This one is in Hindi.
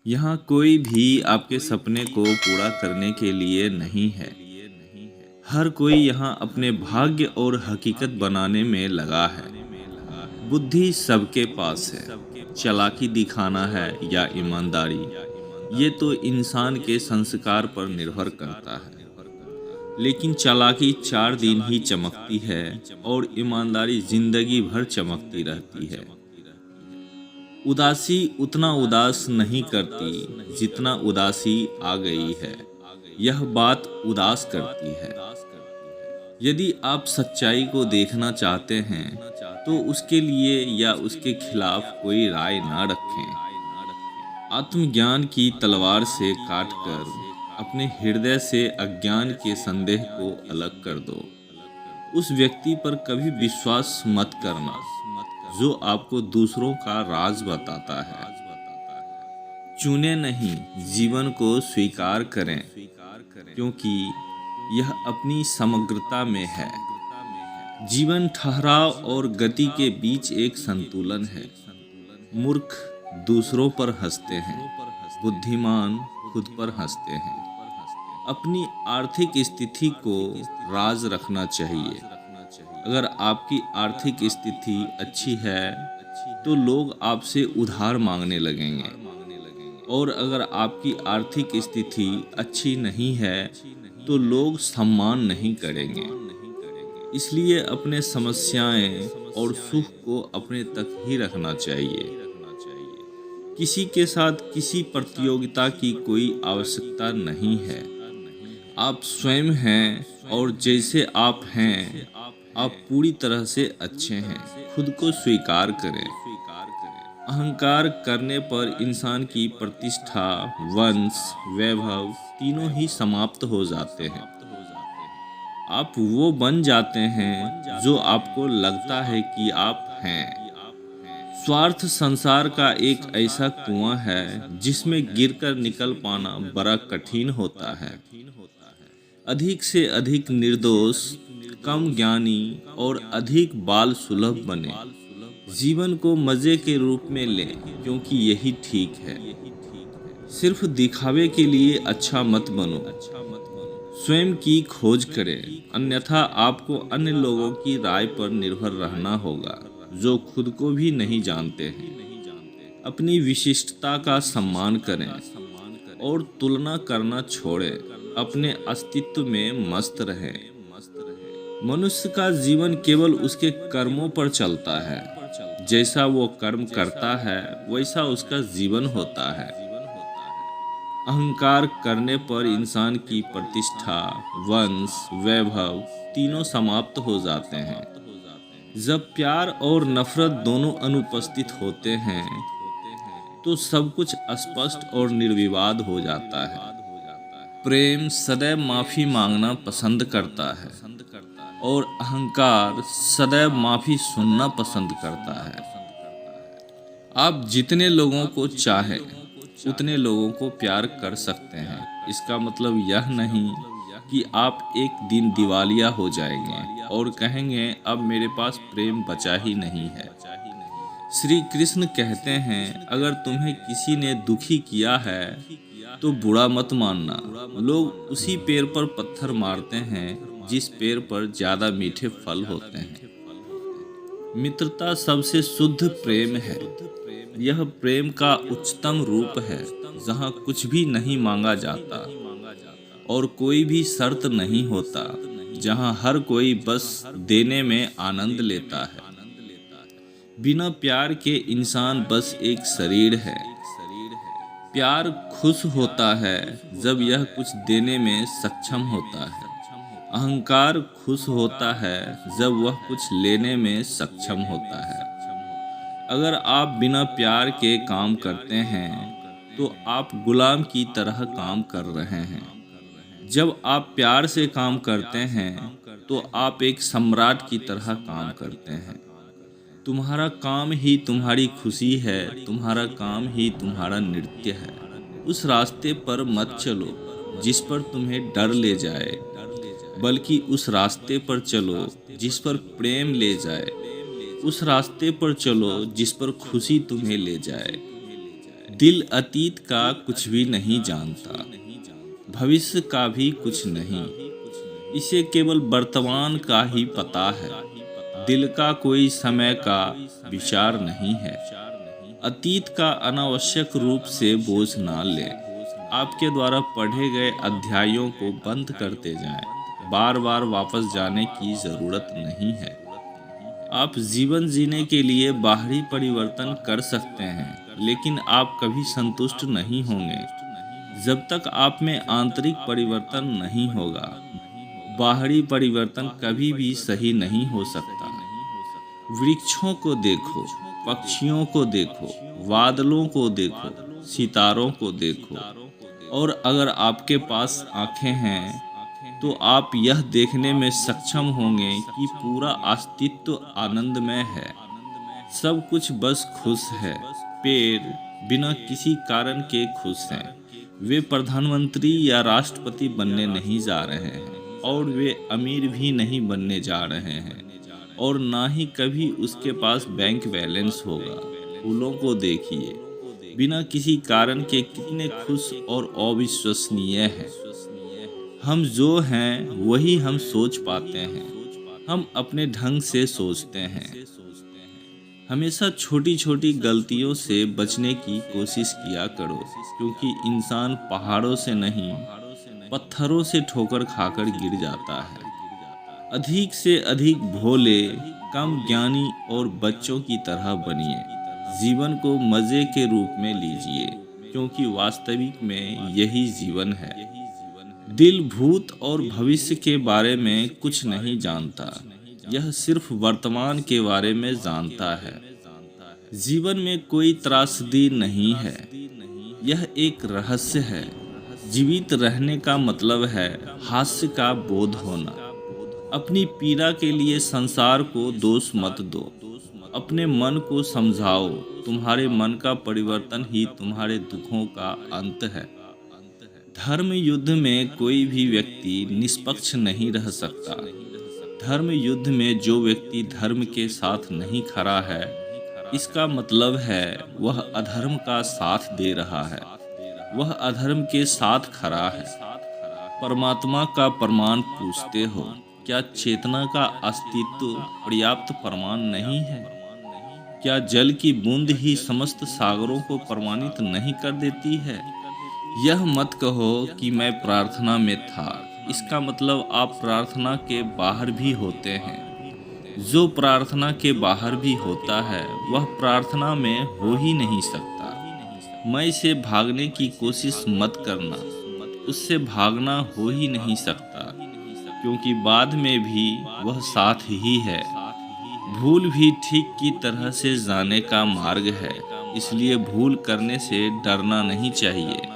यहाँ कोई भी आपके सपने को पूरा करने के लिए नहीं है। हर कोई यहाँ अपने भाग्य और हकीकत बनाने में लगा है। बुद्धि सबके पास है, चालाकी दिखाना है या ईमानदारी, ये तो इंसान के संस्कार पर निर्भर करता है। लेकिन चालाकी 4 दिन ही चमकती है और ईमानदारी जिंदगी भर चमकती रहती है। उदासी उतना उदास नहीं करती जितना उदासी आ गई है, यह बात उदास करती है। यदि आप सच्चाई को देखना चाहते हैं तो उसके लिए या उसके खिलाफ कोई राय ना रखें। आत्मज्ञान की तलवार से काटकर अपने हृदय से अज्ञान के संदेह को अलग कर दो। उस व्यक्ति पर कभी विश्वास मत करना जो आपको दूसरों का राज बताता है। चुने नहीं, जीवन को स्वीकार करें, क्योंकि यह अपनी समग्रता में है। जीवन ठहराव और गति के बीच एक संतुलन है। मूर्ख दूसरों पर हंसते हैं, बुद्धिमान खुद पर हंसते हैं। अपनी आर्थिक स्थिति को राज रखना चाहिए। अगर आपकी आर्थिक स्थिति अच्छी है तो लोग आपसे उधार मांगने लगेंगे, और अगर आपकी आर्थिक स्थिति अच्छी नहीं है तो लोग सम्मान नहीं करेंगे। इसलिए अपने समस्याएं और सुख को अपने तक ही रखना चाहिए। किसी के साथ किसी प्रतियोगिता की कोई आवश्यकता नहीं है। आप स्वयं हैं और जैसे आप हैं आप पूरी तरह से अच्छे हैं। खुद को स्वीकार करें। अहंकार करने पर इंसान की प्रतिष्ठा, वंश, वैभव तीनों ही समाप्त हो जाते हैं। आप वो बन जाते हैं जो आपको लगता है कि आप हैं। स्वार्थ संसार का एक ऐसा कुआं है जिसमें गिरकर निकल पाना बड़ा कठिन होता है। अधिक से अधिक निर्दोष, कम ज्ञानी और अधिक बाल सुलभ बने। जीवन को मजे के रूप में लें, क्योंकि यही ठीक है। सिर्फ दिखावे के लिए अच्छा मत बनो। स्वयं की खोज करें, अन्यथा आपको अन्य लोगों की राय पर निर्भर रहना होगा जो खुद को भी नहीं जानते हैं। अपनी विशिष्टता का सम्मान करें और तुलना करना छोड़ें। अपने अस्तित्व में मस्त रहें। मनुष्य का जीवन केवल उसके कर्मों पर चलता है। जैसा वो कर्म करता है वैसा उसका जीवन होता है। अहंकार करने पर इंसान की प्रतिष्ठा, वंश, वैभव तीनों समाप्त हो जाते हैं। जब प्यार और नफरत दोनों अनुपस्थित होते हैं तो सब कुछ स्पष्ट और निर्विवाद हो जाता है। प्रेम सदैव माफी मांगना पसंद करता है और अहंकार सदैव माफी सुनना पसंद करता है। आप जितने लोगों को चाहें उतने लोगों को प्यार कर सकते हैं। इसका मतलब यह नहीं कि आप एक दिन दिवालिया हो जाएंगे और कहेंगे अब मेरे पास प्रेम बचा ही नहीं है। श्री कृष्ण कहते हैं, अगर तुम्हें किसी ने दुखी किया है तो बुरा मत मानना। लोग उसी पेड़ पर पत्थर मारते हैं जिस पेड़ पर ज्यादा मीठे फल होते हैं। मित्रता सबसे शुद्ध प्रेम है। यह प्रेम का उच्चतम रूप है, जहाँ कुछ भी नहीं मांगा जाता और कोई भी शर्त नहीं होता, जहाँ हर कोई बस देने में आनंद लेता है। बिना प्यार के इंसान बस एक शरीर है। प्यार खुश होता है जब यह कुछ देने में सक्षम होता है। अहंकार खुश होता है जब वह कुछ लेने में सक्षम होता है। अगर आप बिना प्यार के काम करते हैं तो आप गुलाम की तरह काम कर रहे हैं। जब आप प्यार से काम करते हैं तो आप एक सम्राट की तरह काम करते हैं। तुम्हारा काम ही तुम्हारी खुशी है, तुम्हारा काम ही तुम्हारा नृत्य है। उस रास्ते पर मत चलो जिस पर तुम्हें डर ले जाए, बल्कि उस रास्ते पर चलो जिस पर प्रेम ले जाए। उस रास्ते पर चलो जिस पर खुशी तुम्हें ले जाए। दिल अतीत का कुछ भी नहीं जानता, भविष्य का भी कुछ नहीं, इसे केवल वर्तमान का ही पता है। दिल का कोई समय का विचार नहीं है। अतीत का अनावश्यक रूप से बोझ ना लें। आपके द्वारा पढ़े गए अध्यायों को बंद करते जाएं। बार बार वापस जाने की ज़रूरत नहीं है। आप जीवन जीने के लिए बाहरी परिवर्तन कर सकते हैं, लेकिन आप कभी संतुष्ट नहीं होंगे जब तक आप में आंतरिक परिवर्तन नहीं होगा। बाहरी परिवर्तन कभी भी सही नहीं हो सकता। वृक्षों को देखो, पक्षियों को देखो, बादलों को देखो, सितारों को देखो, और अगर आपके पास आंखें हैं तो आप यह देखने में सक्षम होंगे कि पूरा अस्तित्व आनंदमय है। सब कुछ बस खुश है। पेड़ बिना किसी कारण के खुश हैं। वे प्रधानमंत्री या राष्ट्रपति बनने नहीं जा रहे हैं, और वे अमीर भी नहीं बनने जा रहे हैं, और ना ही कभी उसके पास बैंक बैलेंस होगा। फूलों को देखिए, बिना किसी कारण के कितने खुश और अविश्वसनीय हैं। हम जो हैं वही हम सोच पाते हैं। हम अपने ढंग से सोचते हैं। हमेशा छोटी छोटी गलतियों से बचने की कोशिश किया करो, क्योंकि इंसान पहाड़ों से नहीं, पत्थरों से ठोकर खाकर गिर जाता है। अधिक से अधिक भोले, कम ज्ञानी और बच्चों की तरह बनिए। जीवन को मज़े के रूप में लीजिए, क्योंकि वास्तविक में यही जीवन है। दिल भूत और भविष्य के बारे में कुछ नहीं जानता, यह सिर्फ वर्तमान के बारे में जानता है। जीवन में कोई त्रासदी नहीं है, यह एक रहस्य है। जीवित रहने का मतलब है हास्य का बोध होना। अपनी पीड़ा के लिए संसार को दोष मत दो। अपने मन को समझाओ, तुम्हारे मन का परिवर्तन ही तुम्हारे दुखों का अंत है। धर्म युद्ध में कोई भी व्यक्ति निष्पक्ष नहीं रह सकता। धर्म युद्ध में जो व्यक्ति धर्म के साथ नहीं खड़ा है, इसका मतलब है वह अधर्म का साथ दे रहा है। वह अधर्म के साथ खड़ा है। परमात्मा का प्रमाण पूछते हो, क्या चेतना का अस्तित्व पर्याप्त प्रमाण नहीं है? क्या जल की बूंद ही समस्त सागरों को प्रमाणित नहीं कर देती है? यह मत कहो कि मैं प्रार्थना में था। इसका मतलब आप प्रार्थना के बाहर भी होते हैं। जो प्रार्थना के बाहर भी होता है, वह प्रार्थना में हो ही नहीं सकता। मैं से भागने की कोशिश मत करना, उससे भागना हो ही नहीं सकता, क्योंकि बाद में भी वह साथ ही है। भूल भी ठीक की तरह से जाने का मार्ग है, इसलिए भूल करने से डरना नहीं चाहिए।